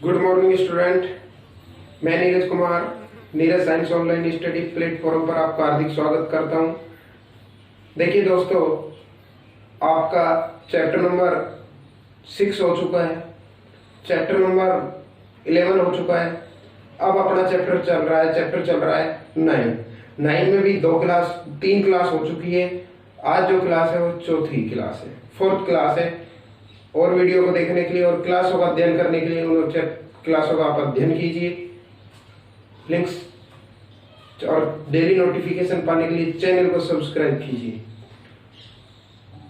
Good morning student, मैं Neeraj Kumar Neeraj science online study platform पर आपका हार्दिक स्वागत करता हूं। देखिए दोस्तों, आपका चैप्टर नंबर 6 हो चुका है, चैप्टर नंबर 11 हो चुका है। अब अपना चैप्टर चल रहा है 9 में भी 3 क्लास हो चुकी है। आज जो क्लास है वो चौथी क्लास है, 4th क्लास है। और वीडियो को देखने के लिए और क्लासों का अध्ययन करने के लिए उन क्लासों का आप अध्ययन कीजिए। लिंक्स और डेली नोटिफिकेशन पाने के लिए चैनल को सब्सक्राइब कीजिए।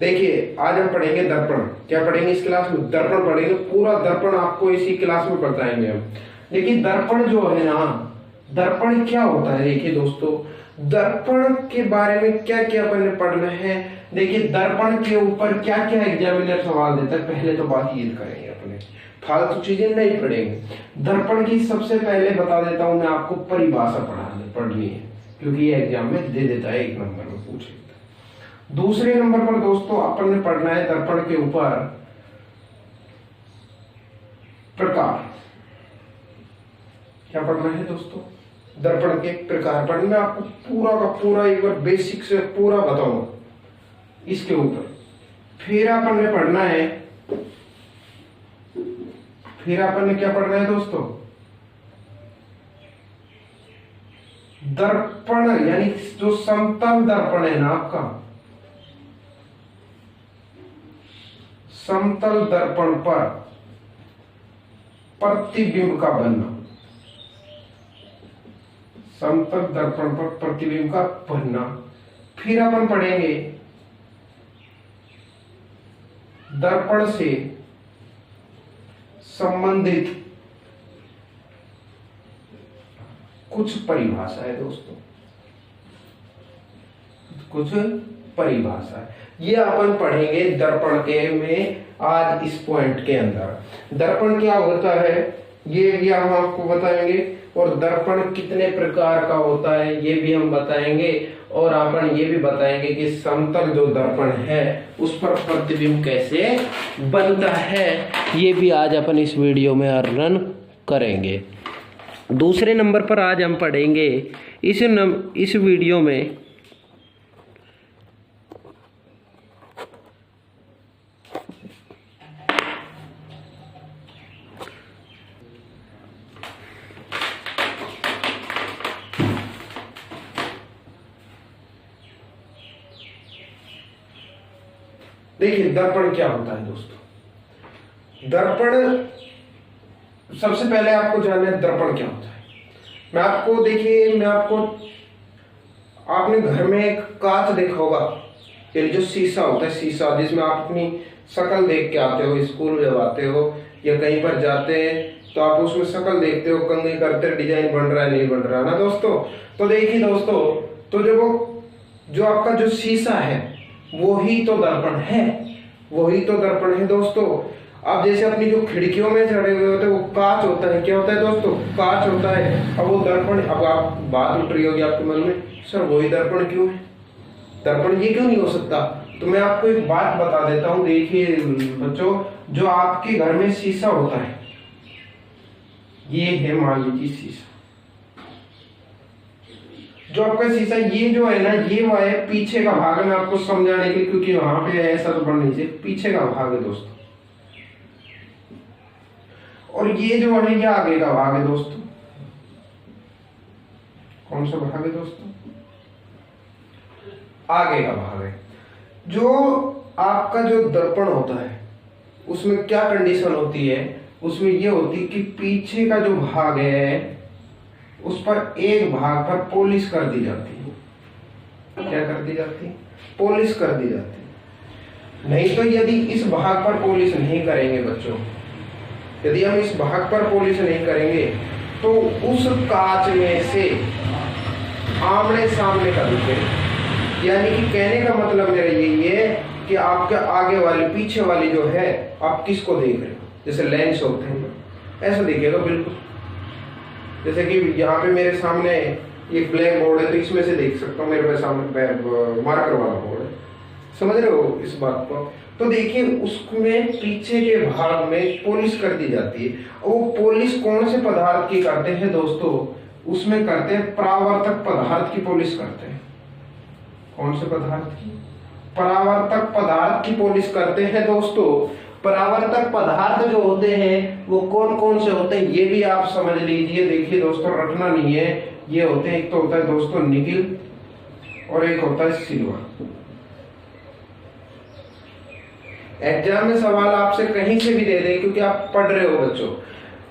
देखिए, आज हम पढ़ेंगे दर्पण। क्या पढ़ेंगे इस क्लास में? दर्पण पढ़ेंगे। पूरा दर्पण आपको इसी क्लास में बताएंगे हम। देखिए, दर्पण जो है ना, दर्पण क्या होता है? देखिए दोस्तों, दर्पण के बारे में क्या क्या अपने पढ़ना है। देखिए, दर्पण के ऊपर क्या क्या एग्जामिनर सवाल देता है, पहले तो बात ये करेंगे। अपने फालतू चीजें नहीं पढ़ेंगे। दर्पण की सबसे पहले बता देता हूं मैं आपको, परिभाषा पढ़नी है, क्योंकि ये एग्जाम में दे देता है, 1 नंबर में पूछ लेता है। दूसरे नंबर पर दोस्तों अपन ने पढ़ना है दर्पण के ऊपर प्रकार। क्या पढ़ना है दोस्तों? दर्पण के प्रकार पढ़ना। मैं आपको पूरा का पूरा एक बार बेसिक से पूरा बताऊंगा इसके ऊपर। फिर अपन ने पढ़ना है, फिर अपन ने क्या पढ़ना है दोस्तों? दर्पण, यानी जो समतल दर्पण है ना आपका, समतल दर्पण पर प्रतिबिंब का बनना। समतल दर्पण पर प्रतिबिंब का बनना। फिर अपन पढ़ेंगे दर्पण से संबंधित कुछ परिभाषा है दोस्तों, कुछ परिभाषा है। ये अपन पढ़ेंगे दर्पण के में आज इस पॉइंट के अंदर। दर्पण क्या होता है ये भी हम आपको बताएंगे, और दर्पण कितने प्रकार का होता है ये भी हम बताएंगे। और अपन ये भी बताएंगे कि समतल जो दर्पण है उस पर प्रतिबिंब कैसे बनता है, ये भी आज अपन इस वीडियो में वर्णन करेंगे। दूसरे नंबर पर आज हम पढ़ेंगे इस वीडियो में देखिए दर्पण क्या होता है दोस्तों। दर्पण, सबसे पहले आपको जानना है दर्पण क्या होता है। मैं आपको आपने घर में एक कांच देखा होगा, यानी जो शीशा होता है, शीशा जिसमें आप अपनी शक्ल देख के आते हो, स्कूल जब आते हो या कहीं पर जाते हैं तो आप उसमें शक्ल देखते हो, कंघी करते डिजाइन बन रहा है नहीं बन रहा ना दोस्तों। तो देखिए दोस्तों, तो जो आपका जो शीशा है वही तो दर्पण है दोस्तों। अब जैसे अपनी जो खिड़कियों में चढ़े हुए होते हैं वो कांच होता है। क्या होता है दोस्तों? कांच होता है। अब वो दर्पण, अब आप बात उठ रही होगी आपके मन में, सर वही दर्पण क्यों है? दर्पण ये क्यों नहीं हो सकता? तो मैं आपको एक बात बता देता हूं। देखिए बच्चों, जो आपके घर में शीशा होता है, ये है मान लीजिए शीशा, जो आपका शीशा ये जो है ना, ये वो है पीछे का भाग है। मैं आपको समझाने के लिए, क्योंकि वहां पे ऐसा तो बन नहीं चाहिए, पीछे का भाग है दोस्तों। और ये जो है ये आगे का भाग है दोस्तों। कौन सा भाग है दोस्तों? आगे का भाग है। जो आपका जो दर्पण होता है उसमें क्या कंडीशन होती है? उसमें ये होती है कि पीछे का जो भाग है उस पर एक भाग पर पॉलिश कर दी जाती है। क्या कर दी जाती है? पॉलिश कर दी जाती है। नहीं तो यदि इस भाग पर पॉलिश नहीं करेंगे बच्चों, यदि हम इस भाग पर पॉलिश नहीं करेंगे तो उस कांच में से आमने सामने का दिखेगा। यानी कि कहने का मतलब मेरा यही है कि आपके आगे वाली पीछे वाली जो है, आप किसको देख रहे हो? जैसे लेंस होते हैं ऐसा दिखेगा बिल्कुल। जैसे कि यहाँ पे मेरे सामने ये ब्लैक बोर्ड है तो इसमें से देख सकता हूँ, मेरे पे सामने मार्कर वाला बोर्ड है समझ रहे हो इस बात को? तो देखिए उसमें पीछे के भाग में पॉलिश कर दी जाती है। वो पॉलिश कौन से पदार्थ की करते हैं दोस्तों? उसमें करते हैं परावर्तक पदार्थ की पॉलिश करते हैं। कौन से पदार्थ की? परावर्तक पदार्थ की पॉलिश करते हैं दोस्तों। परावर्तक पदार्थ जो होते हैं वो कौन कौन से होते हैं ये भी आप समझ लीजिए। देखिए दोस्तों, रटना नहीं है। ये होते हैं, एक तो होता है दोस्तों निकिल और एक होता है सिल्वर। एग्जाम में सवाल आपसे कहीं से भी दे दे, क्योंकि आप पढ़ रहे हो बच्चों,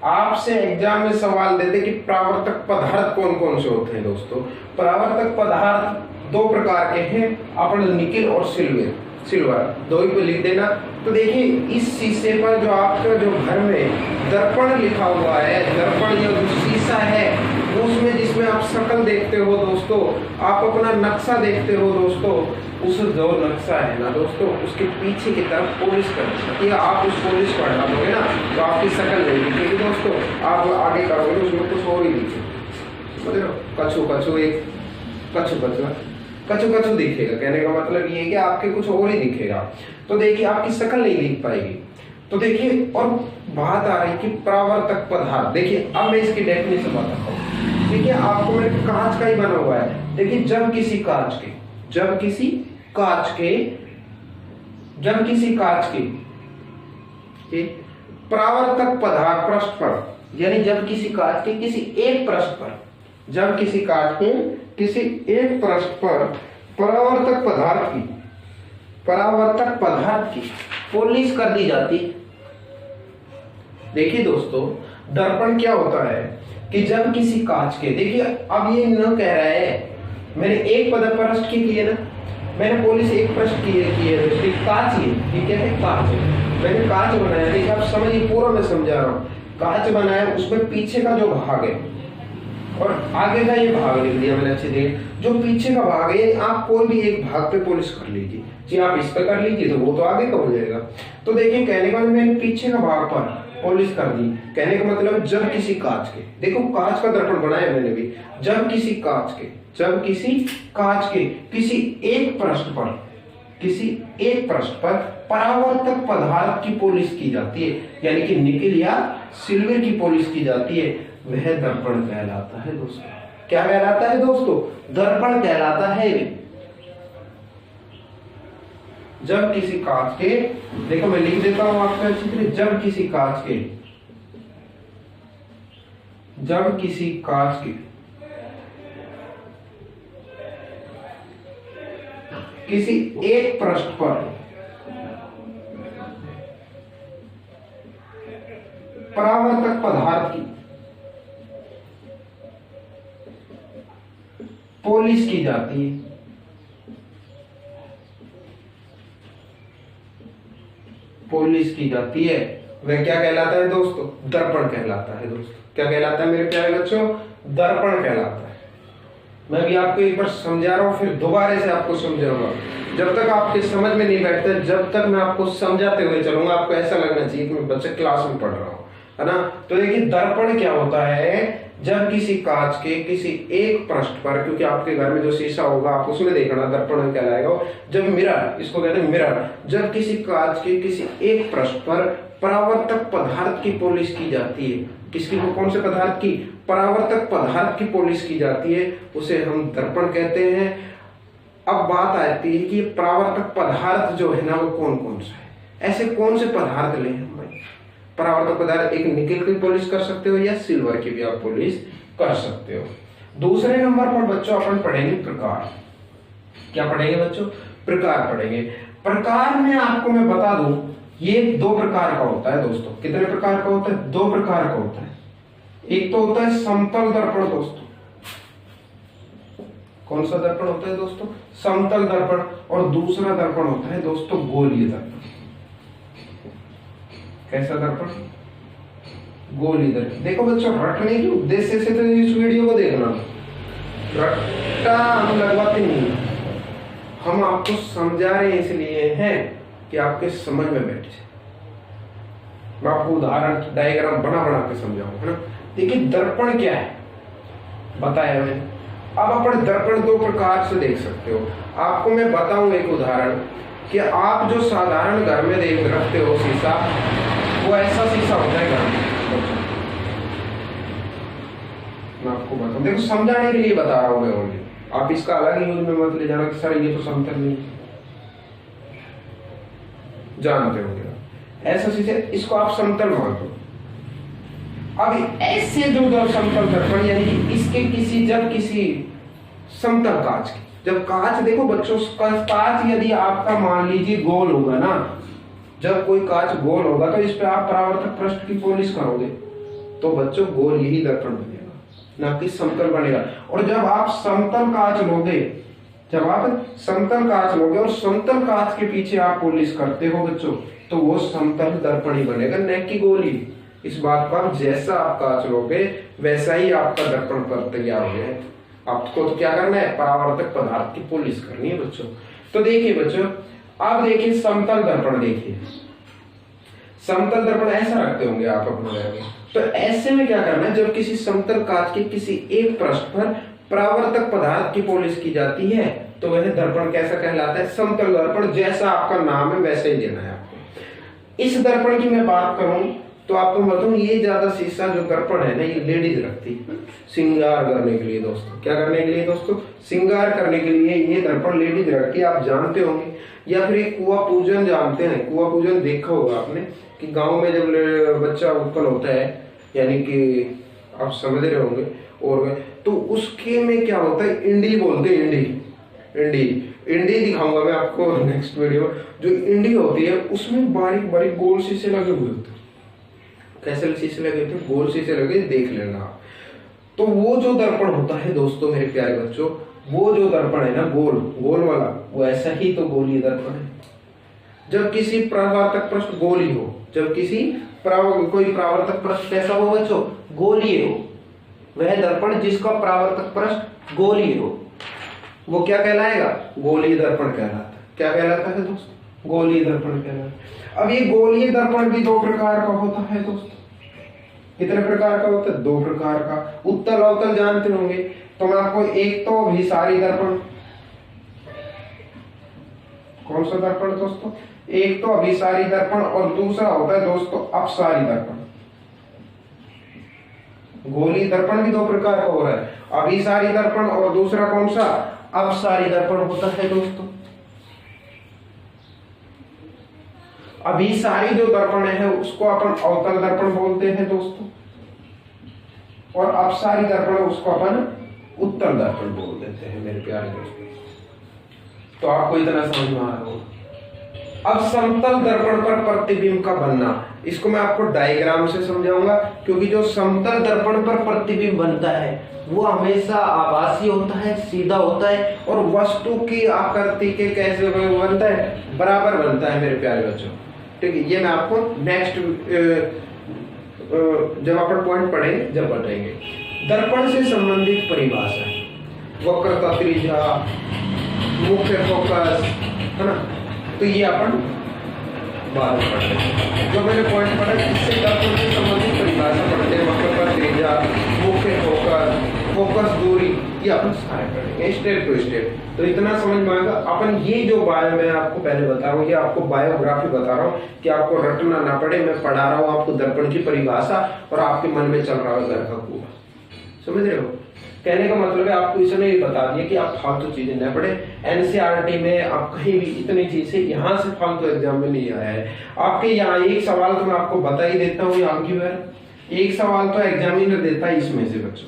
आपसे एग्जाम में सवाल दे दे कि परावर्तक पदार्थ कौन कौन से होते हैं दोस्तों। परावर्तक पदार्थ दो प्रकार के हैं, अपन निकिल और सिल्वर दो ही को लिख देना। तो देखिए इस शीशे पर जो आपका जो घर में दर्पण लिखा हुआ है, दर्पण जो शीशा है उसमें जिसमें आप शक्ल देखते हो दोस्तों, आप अपना नक्शा देखते हो दोस्तों, उस जो नक्शा है ना दोस्तों उसके पीछे की तरफ पॉलिश कर, या आप उस पॉलिश पर डालोगे ना तो आपकी शक्ल नहीं दिखेगी दोस्तों। आप आगे करोगे तो उसमें कुछ और ही दिखेगा। मतलब कछु कछु एक कछु दिखेगा। कहने का मतलब ये है कि आपके कुछ और ही दिखेगा। तो देखिए आपकी शक्ल नहीं दिख पाएगी। तो देखिए और बात आ रही कि परावर्तक पदार्थ। देखिए अब मैं इसकी डेफिनेशन बताता हूँ। देखिए आपको मेरे कांच का ही बना हुआ है। देखिए जब किसी कांच के परावर्तक पदार्थ पृष्ठ पर, यानी जब किसी कांच के किसी एक पृष्ठ पर, जब किसी कांच के किसी एक पृष्ठ पर परावर्तक पदार्थ की पॉलिश कर दी जाती। देखिए दोस्तों दर्पण क्या होता है कि जब किसी कांच के, देखिए अब ये न कह रहा है मैंने एक पृष्ठ की है ना, मैंने पॉलिश एक पृष्ठ की है दोस्तों, कांच ये क्या है? कांच है। मैंने कांच बनाया। देखिए आप समझिए, पूरा मैं समझा रहा हूँ। कांच बनाया, उसमें पीछे का जो भाग है और आगे का ये भाग लिख दिया मैंने अच्छे से। जो पीछे का भाग है आप कोई भी एक भाग पे पॉलिश कर लीजिए जी। आप इस पे कर लीजिए तो वो तो आगे का हो जाएगा। तो देखिए कहने का मैंने पीछे का भाग पर पॉलिश कर दी। कहने का मतलब जब किसी कांच के, देखो कांच का दर्पण बनाया मैंने भी, जब किसी कांच के किसी एक पृष्ठ पर परावर्तक पदार्थ की पॉलिश की जाती है, यानी कि निकिल या सिल्वर की पॉलिश की जाती है, वह दर्पण कहलाता है दोस्तों। क्या कहलाता है दोस्तों? दर्पण कहलाता है। जब किसी कांच के, देखो मैं लिख देता हूं आपको अच्छी तरह, जब किसी कांच के किसी एक पृष्ठ पर परावर्तक पदार्थ की पॉलिश की जाती है, वह क्या कहलाता है दोस्तों? दर्पण कहलाता है दोस्तों। क्या कहलाता है मेरे प्यारे बच्चों? दर्पण कहलाता है। मैं भी आपको एक बार समझा रहा हूं, फिर दोबारा से आपको समझाऊंगा। जब तक आपके समझ में नहीं बैठता, जब तक मैं आपको समझाते हुए चलूंगा, आपको ऐसा लगना चाहिए कि मैं बच्चे क्लास में पढ़ रहा हूं, है ना। तो देखिए दर्पण क्या होता है, जब किसी कांच के किसी एक पृष्ठ पर, क्योंकि आपके घर में जो शीशा होगा आप उसमें देखना दर्पण कहलाएगा। जब मिरर, इसको कहते हैं मिरर, जब किसी कांच के किसी एक पृष्ठ पर परावर्तक पदार्थ की पॉलिश की जाती है, किसकी, कौन से पदार्थ की? परावर्तक पदार्थ की पॉलिश की जाती है, उसे हम दर्पण कहते हैं। अब बात आती है कि परावर्तक पदार्थ जो है ना वो कौन कौन सा है, ऐसे कौन से पदार्थ लें हम भाई? परावर्तक पदार्थ एक निकिल की पॉलिश कर सकते हो या सिल्वर की भी आप पॉलिश कर सकते हो। दूसरे नंबर पर बच्चों अपन पढ़ेंगे प्रकार। क्या पढ़ेंगे बच्चों? प्रकार पढ़ेंगे। प्रकार में आपको मैं बता दूं, ये दो प्रकार का होता है दोस्तों। कितने प्रकार का होता है? दो प्रकार का होता है। एक तो होता है समतल दर्पण दोस्तों। कौन सा दर्पण होता है दोस्तों? समतल दर्पण। और दूसरा दर्पण होता है दोस्तों गोलीय दर्पण। कैसा दर्पण? गोलीय दर्पण। देखो बच्चों रटने के उद्देश्य से तो इस वीडियो को देखना, रट्टा हम लगवाते नहीं, हम आपको समझा रहे इसलिए हैं कि आपके समझ में बैठ जाए। मैं आपको उदाहरण डायग्राम बना के समझाऊंगा, है ना। देखिए दर्पण क्या है बताया मैंने। अब अपन दर्पण दो प्रकार से देख सकते हो। आपको मैं बताऊं एक उदाहरण। कि आप जो साधारण घर में देख रखते हो शीशा, वो ऐसा शीशा होता है घर में। मैं आपको बताऊं, देखो समझाने के लिए बता रहा हूं मैं ओनली, आप इसका अलग यूज में मत ले जाना कि सर ये तो समतल नहीं, जानते होंगे ऐसा शीशा, इसको आप समतल मान लो। अब ऐसे जो समतल दर्पण यानी कि इसके किसी जब किसी समतल कांच की, जब कांच देखो बच्चों, कांच यदि आपका मान लीजिए गोल होगा ना, जब कोई कांच गोल होगा तो इस पे आप परावर्तक पृष्ठ की पॉलिश करोगे तो बच्चों गोल यही दर्पण बनेगा, ना कि समतल बनेगा। और जब आप समतल कांच लोगे, जब आप समतल कांच लोगे और समतल कांच के पीछे आप पॉलिश करते हो बच्चों, तो वो समतल दर्पण ही बनेगा, न कि गोली। इस बात पर जैसा आप कांच लोगे वैसा ही आपका दर्पण पर तैयार हो जाए। आपको तो क्या करना है, परावर्तक पदार्थ की पॉलिश करनी है बच्चों। तो देखिए बच्चों, अब देखिए समतल दर्पण, देखिए समतल दर्पण ऐसा रखते होंगे आप अपने घर में। तो ऐसे में क्या करना है, जब किसी समतल कांच के किसी एक पृष्ठ पर परावर्तक पदार्थ की पॉलिश की जाती है तो वह दर्पण कैसा कहलाता है, समतल दर्पण। जैसा आपका नाम है वैसे ही देना है आपको। इस दर्पण की मैं बात करूं तो आपको बताऊं, ये ज्यादा शीशा जो दर्पण है ना, ये लेडीज रखती है श्रृंगार करने के लिए दोस्तों। क्या करने के लिए दोस्तों, श्रृंगार करने के लिए ये दर्पण लेडीज रखती है, आप जानते होंगे। या फिर एक कुआं पूजन जानते हैं, कुआं पूजन देखा होगा आपने कि गांव में जब बच्चा उत्पन्न होता है, यानी कि आप समझ रहे होंगे, और तो उसके में क्या होता है, इंडी बोलते हैं, इंडी इंडी दिखाऊंगा मैं आपको नेक्स्ट वीडियो। जो इंडी होती है उसमें बारीक बारीक गोल शीशे लगे हुए होते हैं। कैसे शीशे लगे होते हैं, गोल शीशे लगे, देख लेना आप। तो वो जो दर्पण होता है दोस्तों मेरे प्यारे बच्चों, वो जो दर्पण है ना गोल गोल वाला, वो ऐसा ही तो गोलीय दर्पण है। जब किसी परावर्तक पृष्ठ गोली हो, जब किसी कोई परावर्तक पृष्ठ कैसा हो बच्चों, गोलीय हो, वह दर्पण जिसका परावर्तक पृष्ठ गोलीय हो वो क्या कहलाएगा, गोलीय दर्पण कहलाता है। क्या कहलाता है दोस्तों, गोलीय दर्पण कहलाता है। अब ये गोलीय दर्पण भी दो प्रकार का होता है दोस्तों। कितने प्रकार का होता है, दो प्रकार का। उत्तल अवतल जानते होंगे, तो मैं आपको एक तो अभिसारी दर्पण, कौन सा दर्पण दोस्तों, एक तो अभिसारी दर्पण और दूसरा होता है दोस्तों अपसारी दर्पण। गोलीय दर्पण भी दो प्रकार का हो रहा है, अभिसारी दर्पण और दूसरा कौन सा, अपसारी दर्पण होता है दोस्तों। अभिसारी जो दर्पण है उसको अपन अवतल दर्पण बोलते हैं दोस्तों, और अपसारी दर्पण उसको अपन उत्तल दर्पण बोल देते हैं मेरे प्यारे दोस्तों। तो आपको इतना समझ में आ रहा होगा। अब समतल दर्पण पर प्रतिबिंब का बनना, इसको मैं आपको डायग्राम से समझाऊंगा, क्योंकि जो समतल दर्पण पर प्रतिबिंब बनता है वो हमेशा आभासी होता है, सीधा होता है, और वस्तु की आकृति के कैसे बनता है, बराबर बनता है मेरे प्यारे बच्चों। ठीक है, ये मैं आपको नेक्स्ट जब अपन पॉइंट पढ़ेंगे जब बताएंगे। दर्पण से संबंधित परिभाषा, वक्रता, त्रिज्या, मुख्य फोकस, है ना, तो ये अपन बाद में पढ़ते हैं। जो मैंने पॉइंट पढ़ा इससे दर्पण से संबंधित परिभाषा पढ़ते हैं, वक्रता, त्रिज्या, मुख्य फोकस, फोकस दूरी, ये अपन सारे पढ़ेंगे स्टेप टू स्टेप। तो इतना समझ में आएगा। अपन ये जो बायो मैं आपको पहले बता रहा हूँ, ये आपको बायोग्राफी बता रहा हूँ कि आपको रटना ना पड़े। मैं पढ़ा रहा हूँ आपको दर्पण की परिभाषा और आपके मन में चल रहा है घर का कुआं। समझ रहे हो, कहने का मतलब है आपको इसने ये बता दिया कि आप फालतू चीजें न पढ़े। एनसीईआरटी में आप कहीं भी इतनी चीजें यहाँ से फालतू एग्जाम में नहीं आया है। आपके यहाँ एक सवाल तो मैं आपको बता ही देता हूँ, यहाँ की बार एक सवाल तो एग्जामिनर देता है इसमें से बच्चों,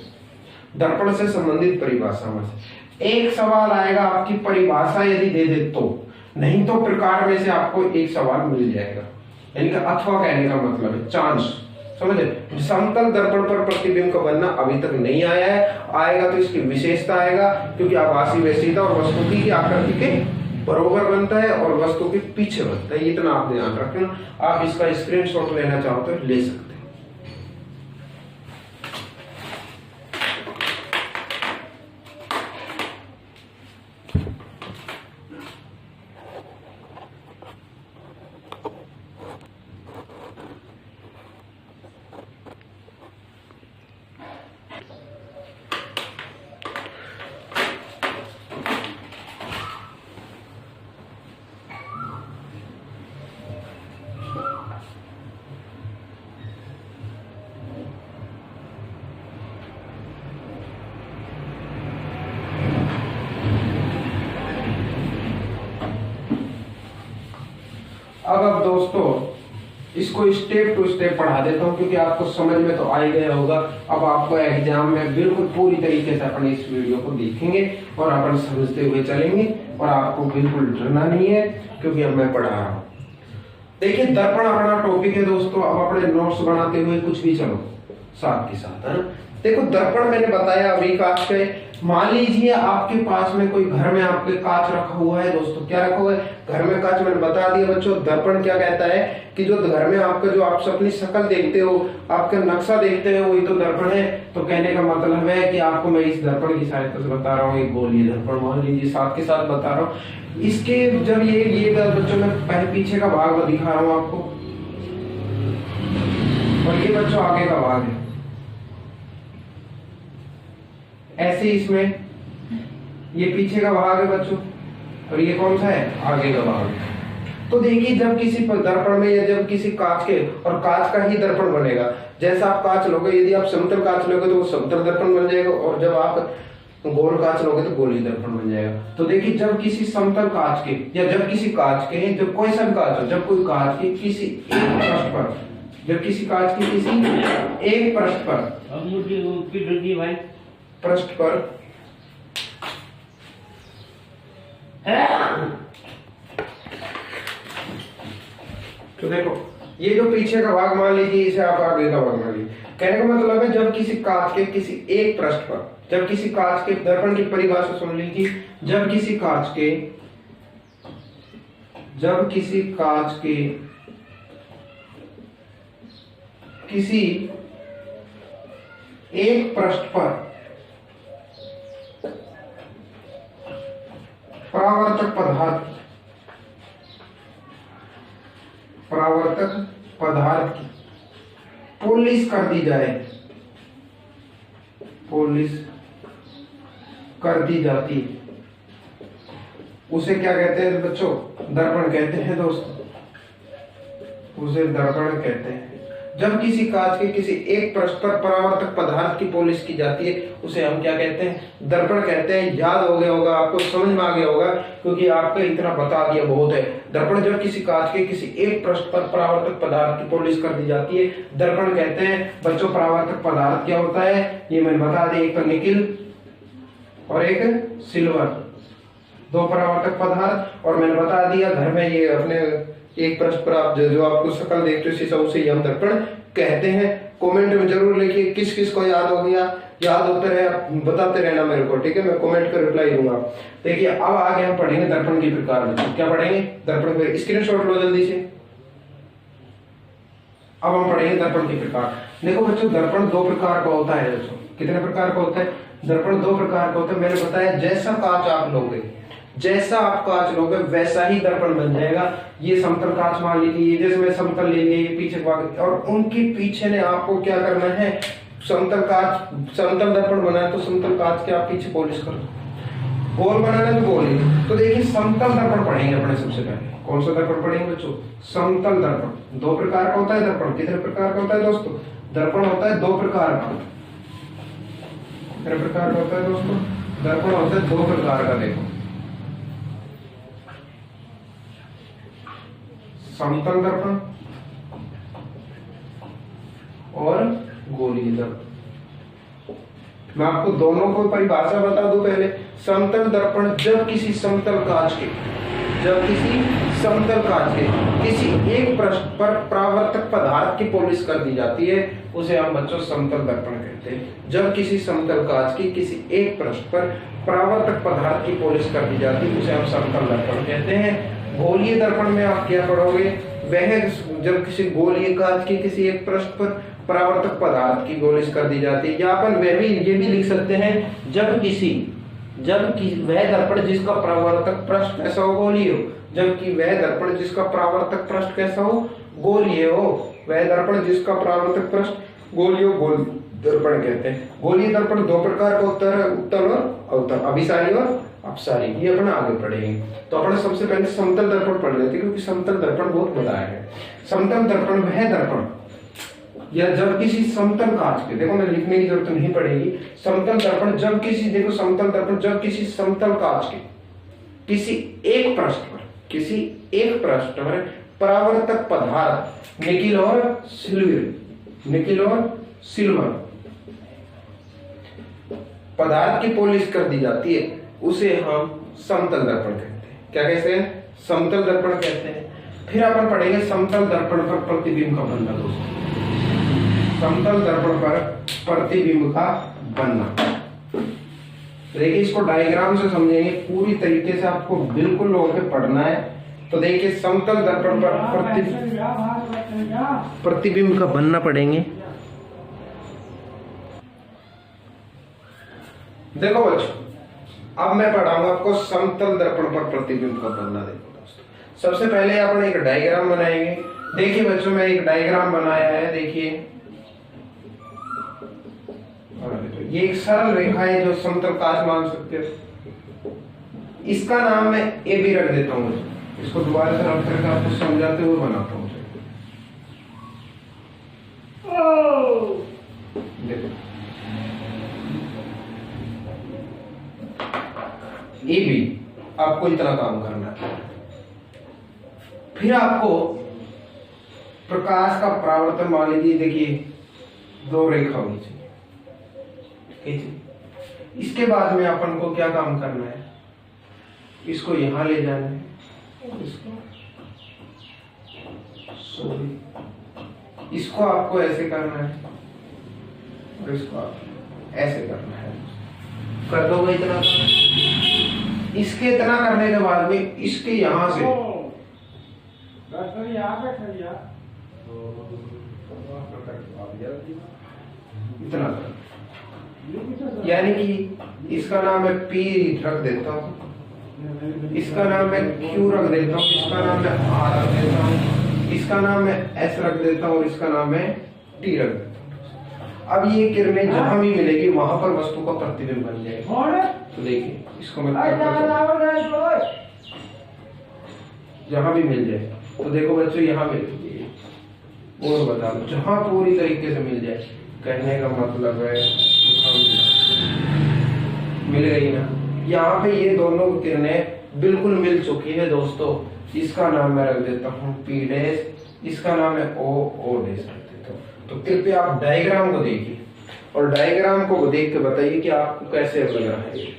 दर्पण से संबंधित परिभाषा में से एक सवाल आएगा। आपकी परिभाषा यदि दे दे तो, नहीं तो प्रकार में से आपको एक सवाल मिल जाएगा। यानी कि अथवा कहने का मतलब है चांस, समझे। समतल दर्पण पर प्रतिबिंब का बनना अभी तक नहीं आया है, आएगा तो इसकी विशेषता आएगा, क्योंकि आभासी व सीधा और वस्तु की आकृति के बरोबर बनता है और वस्तु के पीछे बनता है। इतना आप ध्यान रखना। आप इसका स्क्रीनशॉट लेना चाहो तो ले सकते हैं। अब दोस्तों इसको स्टेप टू स्टेप पढ़ा देता हूँ, क्योंकि आपको समझ में तो आ ही गया होगा। अब आपको एग्जाम में बिल्कुल पूरी तरीके से अपन इस वीडियो को देखेंगे और अपन समझते हुए चलेंगे, और आपको बिल्कुल डरना नहीं है, क्योंकि अब मैं पढ़ा रहा हूँ। देखिए दर्पण अपना टॉपिक है दोस्तों। अब अपने नोट्स बनाते हुए कुछ भी चलो साथ के साथ, है ना। देखो दर्पण मैंने बताया अभी कांच के। मान लीजिए आपके पास में कोई घर में आपके कांच रखा हुआ है दोस्तों। क्या रखा हुआ है? घर में कांच। मैंने बता दिया बच्चों, दर्पण क्या कहता है कि जो घर में आपका जो आप अपनी शक्ल देखते हो, आपका नक्शा देखते हो, वही तो दर्पण है। तो कहने का मतलब है कि आपको मैं इस दर्पण की सहायता से बता रहा हूँ, एक गोलीय दर्पण मान लीजिए, साथ के साथ बता रहा हूँ। इसके जब ये बच्चों में पहले पीछे का भाग दिखा रहा हूँ आपको, और ये बच्चों आगे का भाग है। ऐसे इसमें ये पीछे का भाग है बच्चों, और ये कौन सा है? आगे का भाग। तो देखिए जब किसी दर्पण में या जब किसी कांच के, और कांच का ही दर्पण बनेगा। जैसा आप कांच लोगे, यदि आप समतल कांच लोगे तो वो समतल दर्पण बन जाएगा, और जब आप गोल कांच लोगे तो गोलीय दर्पण बन जाएगा। तो देखिए जब किसी समतल कांच के या जब किसी कांच के, जब कोई सा कांच हो, जब कोई कांच के किसी एक पृष्ठ पर, जब किसी कांच के किसी एक पृष्ठ पर, पृष्ठ पर तो देखो ये जो पीछे का भाग मान लीजिए, इसे आप आगे का भाग मान लीजिए। कहने का मतलब है जब किसी कांच के किसी एक पृष्ठ पर, जब किसी कांच के दर्पण की परिभाषा सुन लीजिए, जब किसी कांच के किसी एक पृष्ठ पर परावर्तक पदार्थ की पॉलिश कर दी जाए, पॉलिश कर दी जाती, उसे क्या कहते हैं बच्चों? दर्पण कहते हैं दोस्तों, उसे दर्पण कहते हैं। जब किसी कांच के किसी एक पृष्ठ पर परावर्तक पदार्थ की पॉलिश की जाती है, उसे हम क्या कहते हैं? दर्पण कहते हैं। याद हो गया होगा आपको, समझ में आ गया होगा, क्योंकि आपका इतना बता दिया बहुत है। दर्पण जब किसी कांच के किसी एक पृष्ठ पर परावर्तक पदार्थ की पॉलिश कर दी जाती है, दर्पण कहते हैं। बच्चों परावर्तक पदार्थ क्या होता है ये मैंने बता दिया, एक तो निकिल और एक सिल्वर, दो परावर्तक पदार्थ। और मैंने बता दिया घर में ये अपने एक पृष्ठ पर आप जो आपको शक्ल देखते हो शीशा, उसे हम दर्पण कहते हैं। कमेंट में जरूर लिखिए किस किस को याद हो गया, याद होते रहे बताते रहना मेरे को, ठीक है। मैं कमेंट कर रिप्लाई दूंगा। देखिए अब आगे हम पढ़ेंगे दर्पण के प्रकार में। क्या पढ़ेंगे? दर्पण के स्क्रीनशॉट लो जल्दी से। अब हम पढ़ेंगे दर्पण के प्रकार। देखो बच्चों दर्पण दो प्रकार का होता है बच्चों। कितने प्रकार का होता है? दर्पण दो प्रकार का होता है। मैंने बताया जैसा कांच आप लोगे, जैसा आप कांच लोगे वैसा ही दर्पण बन जाएगा। ये समतल कांच मान लीजिए, जैसे मैं समतल ले लिए पीछे भाग, और उनके पीछे ने आपको क्या करना है? समतल कांच, समतल दर्पण बनाए तो समतल कांच के आप पीछे पॉलिश कर दो। गोल बनाना तो गोल ही। तो देखिए समतल दर्पण पढ़ेंगे अपने सबसे पहले। कौन सा दर्पण पढ़ेंगे बच्चों? समतल दर्पण। दो प्रकार का होता है दर्पण। कितने प्रकार का होता है दोस्तों? दर्पण होता है दो प्रकार का। कितने प्रकार का होता है दोस्तों? दर्पण होता है दो प्रकार का। देखो समतल दर्पण और गोलीय दर्पण। मैं आपको दोनों को परिभाषा बता दूं पहले। समतल दर्पण जब किसी समतल कांच के, जब किसी समतल कांच के किसी एक पृष्ठ पर परावर्तक पदार्थ की पॉलिश कर दी जाती है, उसे हम बच्चों समतल दर्पण कहते हैं। जब किसी समतल कांच की किसी एक पृष्ठ पर परावर्तक पदार्थ की पॉलिश कर दी जाती है, उसे हम समतल दर्पण कहते हैं। गोलीय दर्पण में आप क्या पढ़ोगे? वह जब किसी गोलीय कांच की किसी एक पृष्ठ पर परावर्तक पदार्थ की पॉलिश कर दी जाती है। या अपन वह भी ये भी लिख सकते हैं, जबकि वह दर्पण जिसका परावर्तक पृष्ठ कैसा हो? गोलीय हो। जबकि वह दर्पण जिसका परावर्तक पृष्ठ कैसा हो? गोलीय हो। वह दर्पण जिसका परावर्तक पृष्ठ गोलीय हो, गोल दर्पण कहते हैं। गोलीय दर्पण दो प्रकार का होता है, उत्तल और अवतल, अभिसारी और अपसारी। ये अपन आगे पढ़ेंगे। तो अपन सबसे पहले समतल दर्पण पढ़ लेते हैं, क्योंकि समतल दर्पण बहुत बड़ा है। समतल दर्पण वह दर्पण या जब किसी समतल कांच के, देखो मैं लिखने की जरूरत नहीं पड़ेगी। समतल दर्पण जब किसी, देखो समतल दर्पण जब किसी समतल कांच के किसी एक पृष्ठ पर परावर्तक पदार्थ निकिल और सिल्वर पदार्थ की पॉलिश कर दी जाती है, उसे हम समतल दर्पण कहते हैं। क्या कहते हैं? समतल दर्पण कहते हैं। फिर अपन पढ़ेंगे समतल दर्पण पर प्रतिबिंब का बनना दोस्तों। समतल दर्पण पर प्रतिबिंब का बनना, देखिए इसको डायग्राम से समझेंगे, पूरी तरीके से आपको बिल्कुल लोगों पे पढ़ना है। तो देखिए समतल दर्पण पर प्रतिबिंब का बनना पढ़ेंगे। देखो बच्चों, अब मैं पढ़ाऊंगा आपको समतल दर्पण पर प्रतिबिंब का बनना। देखो दोस्तों, सबसे पहले अपन एक डायग्राम बनाएंगे। देखिए बच्चों, मैं एक डायग्राम बनाया है। देखिए ये एक सरल रेखा है जो समतल काच मान सकते हो। इसका नाम मैं ए भी रख देता हूं। इसको दोबारा से रख करके आपको समझाते हुए बनाता हूं। देखो ए बी, आपको इतना काम करना है। फिर आपको प्रकाश का परावर्तन मान लीजिए, देखिए 2 रेखा होनी चाहिए। इसके बाद में अपन को क्या काम करना है, इसको यहां ले जाना है, इसको आपको ऐसे करना है और इसको ऐसे करना है। कर दोगे इतना। इसके इतना करने के बाद में इसके यहां से इतना, यानी कि इसका नाम मैं P रख देता हूं, इसका नाम मैं Q रख देता हूं, इसका नाम मैं R रख देता हूं, इसका नाम मैं S रख देता हूं और इसका नाम मैं T रख देता हूं। अब ये किरणें जहां भी मिलेगी वहां पर वस्तु का प्रतिबिंब बन जाएगा। तो देखिए इसको मैं जहां भी मिल जाए, तो देखो बच्चों यहाँ मिल और बता दो जहां पूरी तरीके से मिल जाए, कहने का मतलब है मिल गई ना। यहाँ पे ये दोनों किरणें बिल्कुल मिल चुकी है दोस्तों। इसका नाम मैं रख देता हूँ P डैश, इसका नाम है O डैश रख देता हूँ। तो कृपया आप डायग्राम को देखिए और डायग्राम को देख के बताइए कि आपको कैसे लग रहा है।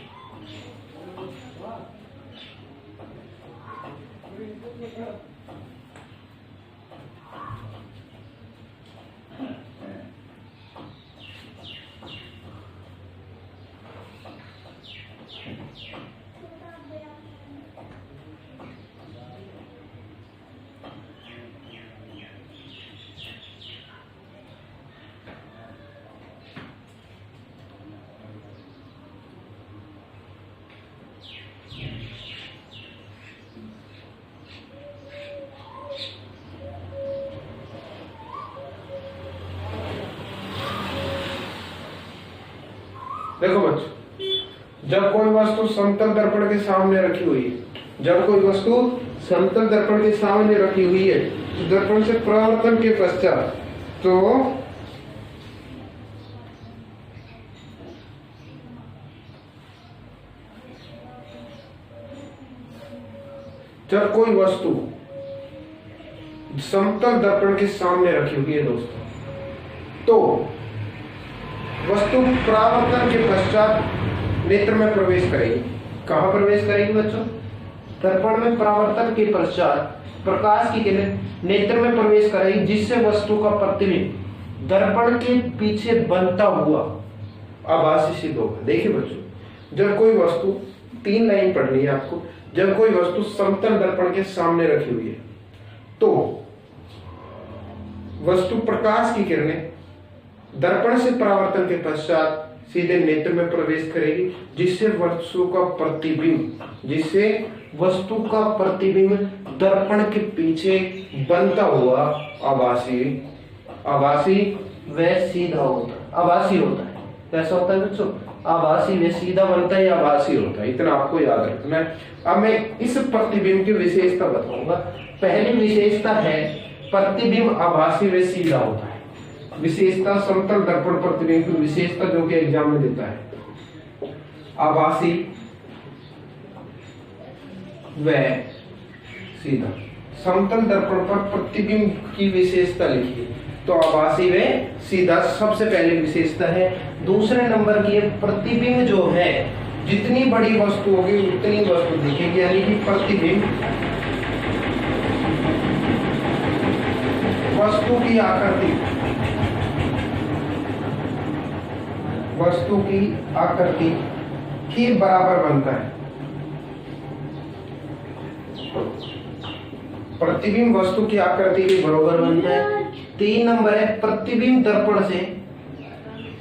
देखो बच्चों, जब कोई वस्तु समतल दर्पण के सामने रखी हुई है, जब कोई वस्तु समतल दर्पण के सामने रखी हुई है तो दर्पण से परावर्तन के पश्चात जब कोई वस्तु समतल दर्पण के सामने रखी हुई है दोस्तों, तो वस्तु परावर्तन के पश्चात नेत्र में प्रवेश करेगी। कहां प्रवेश करेगी बच्चों? दर्पण में परावर्तन के पश्चात प्रकाश की किरण नेत्र में प्रवेश करेगी, जिससे वस्तु का प्रतिबिंब दर्पण के पीछे बनता हुआ आभासी सिद्ध होगा। देखिए बच्चों, जब कोई वस्तु, 3 लाइन पढ़नी है आपको, जब कोई वस्तु समतल दर्पण के सामने रखी हुई है तो वस्तु प्रकाश की किरणें दर्पण से परावर्तन के पश्चात सीधे नेत्र में प्रवेश करेगी, जिससे वस्तु का प्रतिबिंब दर्पण के पीछे बनता हुआ आभासी व सीधा होता है। आभासी होता है। कैसा होता है बच्चों? आभासी व सीधा बनता है, आभासी होता है। इतना आपको याद रखना है। अब मैं इस प्रतिबिंब की विशेषता बताऊंगा। पहली विशेषता है प्रतिबिंब आभासी व सीधा होता है। विशेषता समतल दर्पण प्रतिबिंब की विशेषता जो कि एग्जाम में देता है, आभासी व सीधा। समतल दर्पण पर प्रतिबिंब की विशेषता लिखिए। तो आभासी व सीधा सबसे पहले विशेषता है। दूसरे नंबर की प्रतिबिंब जो है, जितनी बड़ी वस्तु होगी उतनी वस्तु दिखेगी, यानी कि प्रतिबिंब वस्तु की आकृति के बराबर बनता है। प्रतिबिंब वस्तु की आकृति के बराबर बनता है। 3 नंबर है, प्रतिबिंब दर्पण से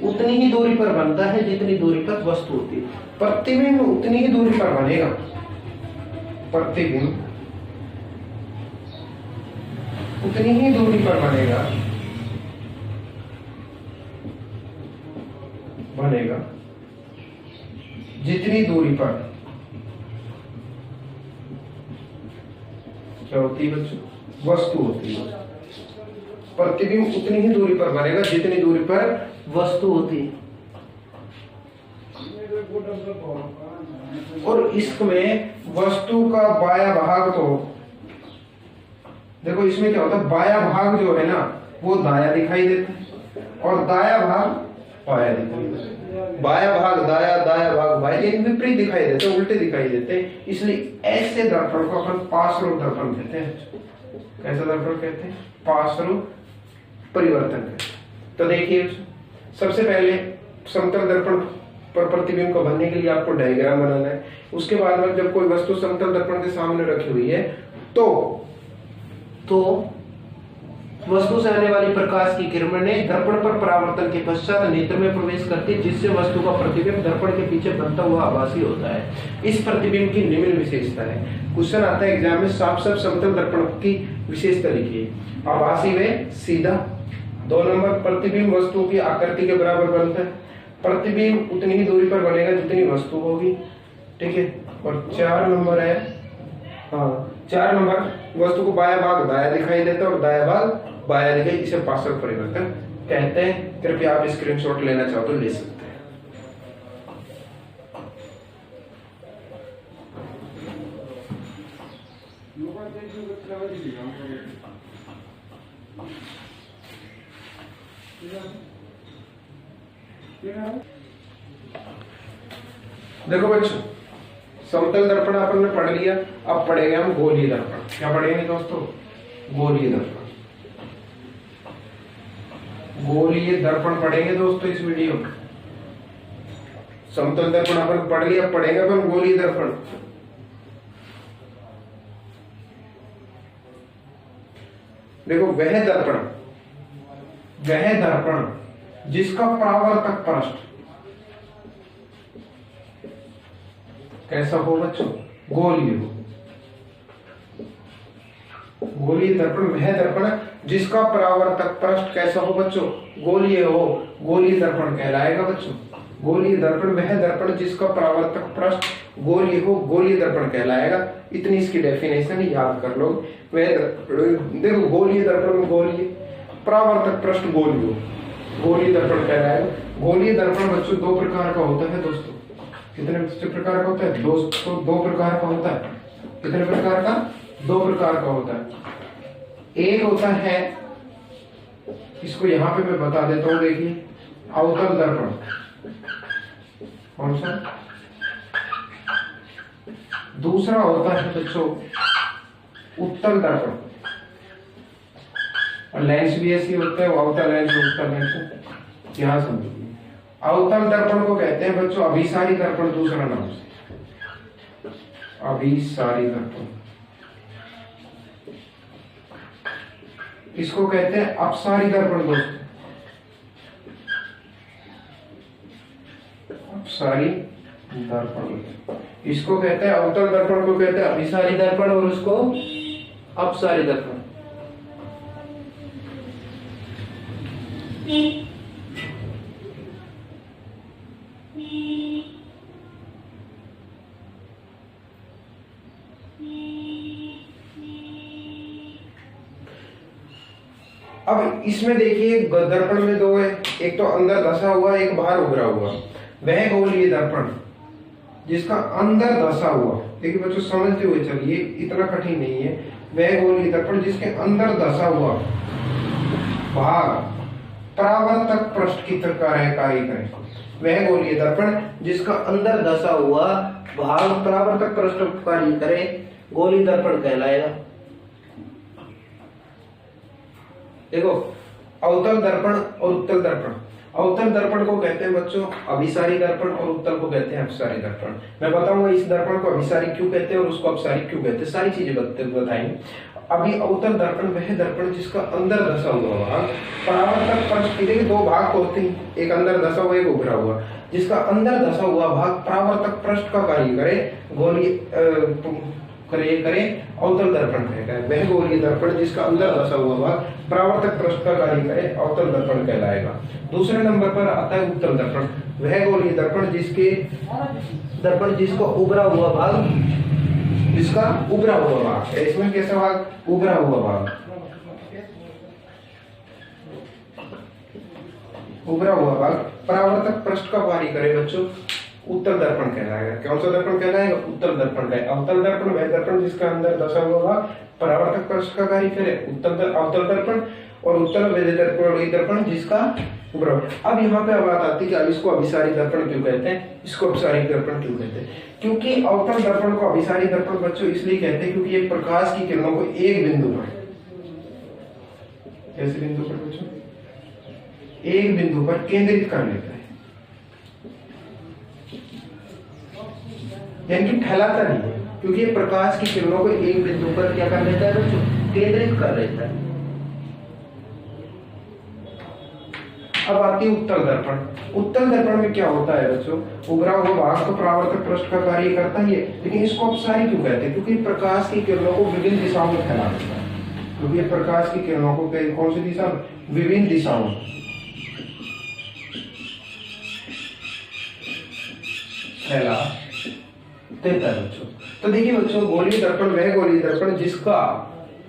उतनी ही दूरी पर बनता है जितनी दूरी पर वस्तु होती है। प्रतिबिंब उतनी ही दूरी पर बनेगा, प्रतिबिंब उतनी ही दूरी पर बनेगा जितनी दूरी पर क्या होती है बच्चों, वस्तु होती है। प्रतिबिंब उतनी ही दूरी पर बनेगा जितनी दूरी पर वस्तु होती है। और इसमें वस्तु का बाया भाग, तो देखो इसमें क्या होता है, बाया भाग जो है ना वो दाया दिखाई देता है और दाया भाग बाया दिखाई देता है। बाया भाग दाया, दाया भाग बाया, लेकिन विपरीत दिखाई देते हैं, उल्टे दिखाई देते हैं। इसलिए ऐसे दर्पण को अपन पार्श्व दर्पण कहते हैं। कैसा दर्पण कहते हैं? पार्श्व परिवर्तन कहते हैं। तो देखिए, सबसे पहले समतल दर्पण पर प्रतिबिंब को बनने के लिए आपको डायग्राम बनाना है। उसके बाद में जब कोई वस्तु समतल दर्पण के सामने रखी हुई है तो वस्तु से आने वाली प्रकाश की किरणें दर्पण पर परावर्तन के पश्चात नेत्र में प्रवेश करती है, जिससे वस्तु का प्रतिबिंब दर्पण के पीछे बनता हुआ आभासी होता है। इस प्रतिबिंब की निम्न विशेषता है। क्वेश्चन आता है एग्जाम में, साफ साफ समतल दर्पण की विशेषता लिखिए। आभासी व सीधा। 2 नंबर, प्रतिबिंब वस्तु की आकृति के बराबर बनता है। प्रतिबिंब उतनी ही दूरी पर बनेगा जितनी वस्तु होगी, ठीक है। और 4 नंबर है, 4 नंबर, वस्तु को बाया भाग दाया दिखाई देता है और दाया भाग बाया दिखाई, इसे पार्श्व परिवर्तन कहते हैं। कृपया आप स्क्रीनशॉट लेना चाहो तो ले सकते हैं। देखो बच्चों, समतल दर्पण अपन ने पढ़ लिया। अब पढ़ेंगे हम गोलीय दर्पण। क्या पढ़ेंगे दोस्तों? गोलीय दर्पण। गोलीय दर्पण पढ़ेंगे दोस्तों इस वीडियो में। समतल दर्पण अपन पढ़ लिया, पढ़ेंगे अपन गोलीय दर्पण। देखो, वह दर्पण जिसका परावर्तक पृष्ठ कैसा हो बच्चों? गोलीय हो। गोलीय दर्पण वह दर्पण जिसका परावर्तक पृष्ठ कैसा हो बच्चों? गोलीय हो, गोलीय दर्पण कहलाएगा बच्चों। गोलीय दर्पण वह दर्पण जिसका परावर्तक पृष्ठ गोलीय हो, गोलीय दर्पण कहलाएगा। इतनी इसकी डेफिनेशन याद कर लो। वह देखो, गोलीय दर्पण में गोलीय, परावर्तक पृष्ठ गोलीय हो, गोलीय दर्पण कहलाएगा। गोलीय दर्पण बच्चों 2 प्रकार का होता है दोस्तों। कितने प्रकार का होता है दोस्तों? 2 प्रकार का होता है। कितने प्रकार का? 2 प्रकार का होता है। एक होता है, इसको यहां पे मैं बता देता हूं, देखिए, अवतल दर्पण। कौन सा? दूसरा होता है बच्चों उत्तल दर्पण। और लेंस भी ऐसी होता है, अवतल लेंस, उत्तल लेंस। यहां समझिए, अवतल दर्पण को कहते हैं बच्चों अभिसारी दर्पण, दूसरा नाम से अभिसारी दर्पण। इसको कहते हैं अपसारी दर्पण दोस्तों, अपसारी दर्पण। इसको कहते हैं अवतल दर्पण को कहते हैं अभिसारी दर्पण और उसको अपसारी दर्पण। अब इसमें देखिए, दर्पण में 2 है, एक तो अंदर धसा हुआ, एक बाहर उभरा हुआ। वह गोलीय दर्पण जिसका अंदर धसा हुआ, देखिए बच्चों समझते हुए चलिए, इतना कठिन नहीं है। वह गोलीय दर्पण जिसके अंदर धसा हुआ भाग परावर्तक पृष्ठ की तरह कार्य करे। वह गोलीय दर्पण जिसका अंदर धसा हुआ भाग परावर्तक पृष्ठ कार्य करे, गोलीय दर्पण कहलाएगा। देखो अवतल दर्पण और उत्तल दर्पण। अवतल दर्पण को कहते हैं बच्चों अभिसारी दर्पण और उत्तल को कहते हैं अपसारी दर्पण। मैं बताऊंगा इस दर्पण को अभिसारी क्यों कहते हैं और उसको अपसारी क्यों कहते हैं, सारी चीजें बताएंगे। अभी अवतल दर्पण वह दर्पण जिसका अंदर धसा हुआ भाग परावर्तक पृष्ठ के, दो भाग होते हैं, एक अंदर धसा हुआ एक उभरा हुआ। जिसका अंदर धसा हुआ भाग परावर्तक पृष्ठ का कार्य करे, गोलीय करे अवतल दर्पण कहलाएगा। वह गोलीय दर्पण जिसका अंदर धसा हुआ भाग परावर्तक पृष्ठ का कार्य करे, अवतल दर्पण कहलाएगा। दूसरे नंबर पर आता है उत्तल दर्पण। वह गोलीय दर्पण जिसका उभरा हुआ भाग, जिसका उभरा हुआ भाग, इसमें कैसा भाग, उभरा हुआ भाग, उभरा हुआ भाग परावर्तक पृष्ठ का कार्य करे बच्चों, उत्तल दर्पण कहलाएगा। कौन सा दर्पण कहलाएगा, उत्तल दर्पण का। अवतल दर्पण वह दर्पण जिसका अंदर धसा हुआ भाग परावर्तक पृष्ठ का कार्य करे, अवतल दर्पण। और उत्तल वह दर्पण जिसका उभरा। अब यहाँ पे बात आती है कि अब इसको अभिसारी दर्पण क्यों कहते हैं, इसको अपसारी दर्पण क्यों कहते हैं। क्योंकि अवतल दर्पण को अभिसारी दर्पण बच्चों इसलिए कहते हैं क्योंकि ये प्रकाश की किरणों को एक बिंदु पर, ऐसे बिंदु पर बच्चों, एक बिंदु पर केंद्रित कर लेता है, यानी कि फैलाता नहीं है, क्योंकि ये प्रकाश की किरणों को एक बिंदु पर क्या कर लेता है बच्चों, केंद्रित कर लेता है। अब आती है उत्तल दर्पण। उत्तल दर्पण में क्या होता है बच्चों, उभरा हुआ भाग तो परावर्तक पृष्ठ का कार्य करता ही है, लेकिन इसको अपसारी क्यों कहते हैं, क्योंकि प्रकाश की किरणों को विभिन्न दिशाओं में फैला देता है। क्योंकि प्रकाश की किरणों को कौन सी दिशा, विभिन्न दिशाओं फैला देता है बच्चों। तो देखिए बच्चों गोलीय दर्पण वह गोलीय दर्पण जिसका,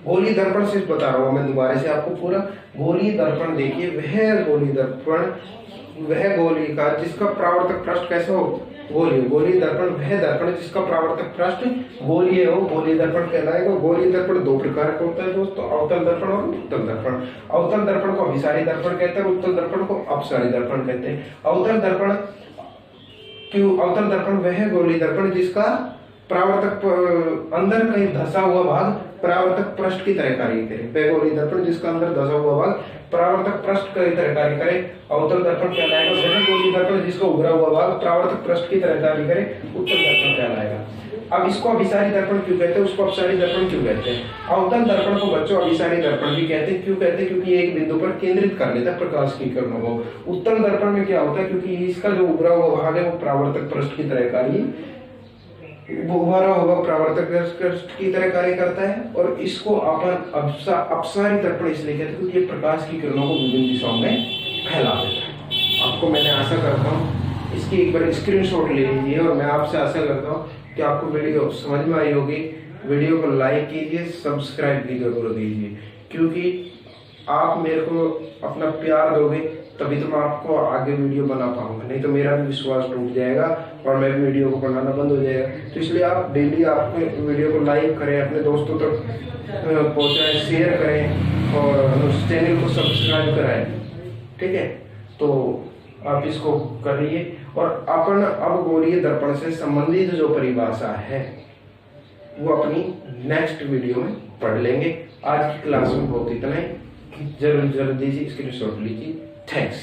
गोलीय दर्पण सिर्फ बता रहा हूं मैं दोबारा से आपको पूरा। गोलीय दर्पण देखिए वह गोलीय दर्पण, वह गोलीय का जिसका परावर्तक पृष्ठ कैसे हो, गोलीय। गोलीय दर्पण वह दर्पण जिसका परावर्तक पृष्ठ गोलीय हो, गोलीय दर्पण कहलाएगा। गोलीय दर्पण दो प्रकार का होता है दोस्तों, अवतल दर्पण और उत्तल दर्पण। अवतल दर्पण को अभिसारी दर्पण कहते हैं, उत्तल दर्पण को अपसारी दर्पण कहते हैं। अवतल दर्पण क्यों, अवतल दर्पण वह गोलीय दर्पण जिसका परावर्तक अंदर कहीं धसा हुआ भाग परावर्तक पृष्ठ की तरह कार्य करे। वह गोलीय दर्पण जिसका अंदर धसा हुआ भाग परावर्तक पृष्ठ की तरह कार्य करे, अवतल दर्पण कहलाएगा। वह गोलीय दर्पण जिसका उभरा हुआ भाग परावर्तक पृष्ठ की तरह कार्य करे, उत्तल दर्पण कहलाएगा। अब इसको अभिसारी दर्पण क्यों कहते हैं, उसको अपसारी दर्पण क्यों कहते हैं। अवतल दर्पण को बच्चों अभिसारी दर्पण भी कहते हैं, क्यों कहते हैं, क्योंकि एक बिंदु पर केंद्रित कर लेता है प्रकाश की किरणों को। उत्तल दर्पण में क्या होता है, क्योंकि इसका जो उभरा हुआ भाग है वो परावर्तक पृष्ठ की तरह कार्य, उभरा हुआ परावर्तक पृष्ठ की तरह कार्य करता है। और इसको अपन अपसारी दर्पण इसलिए कहते हैं क्योंकि ये प्रकाश की किरणों को विभिन्न दिशाओं में फैला देता है। आपको मैंने आशा करता हूँ इसकी एक बार स्क्रीनशॉट ले लीजिए, और मैं आपसे आशा करता हूँ कि आपको वीडियो समझ में आई होगी। वीडियो को लाइक कीजिए, सब्सक्राइब भी जरूर कीजिए, क्योंकि आप मेरे को अपना प्यार दोगे तभी तो मैं आपको आगे वीडियो बना पाऊंगा, नहीं तो मेरा भी विश्वास टूट जाएगा और मैं भी वीडियो को बनाना बंद हो जाएगा। तो इसलिए आप डेली आपको वीडियो को लाइक करें, अपने दोस्तों तक पहुंचाएं, शेयर करें और उस चैनल को सब्सक्राइब कराएं, ठीक है। तो आप इसको करिए। और अपन अब गोलीय दर्पण से संबंधित जो परिभाषा है वो अपनी नेक्स्ट वीडियो में पढ़ लेंगे। आज की क्लास में बहुत इतना ही, जल्दी से स्क्रीनशॉट लीजिए। थैंक्स।